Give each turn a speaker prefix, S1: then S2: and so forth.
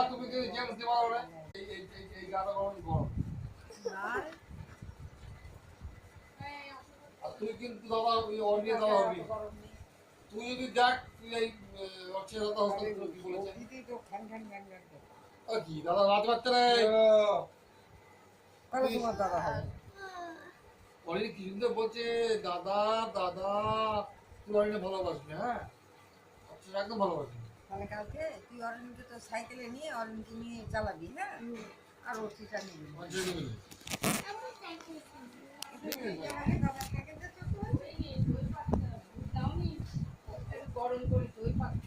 S1: তুমি কি জেমস দিতে পারো না? এই গাড়া গরম গরম। আর তুই কিন্তু দাদা ওই অনিয়ে দাদা হবি। তুই যদি দেখ তুই এই হচ্ছে দাদা হস্ত কি বলেছে? কি দাদা রাত বাচ্চা রে?
S2: কত তোমার দাদা হবে?
S1: অনেক কি সুন্দর বলছে দাদা দাদা তুই অনেক ভালোবাসবি হ্যাঁ? আচ্ছা একদম ভালোবাসবি।
S2: তাহলে কালকে তুই অরণকে তো সাইকেলে নিয়ে অরণকে নিয়ে চালাবি হ্যাঁ আর ওটিটা নিবি
S3: গরম করি তো ওই পাত্র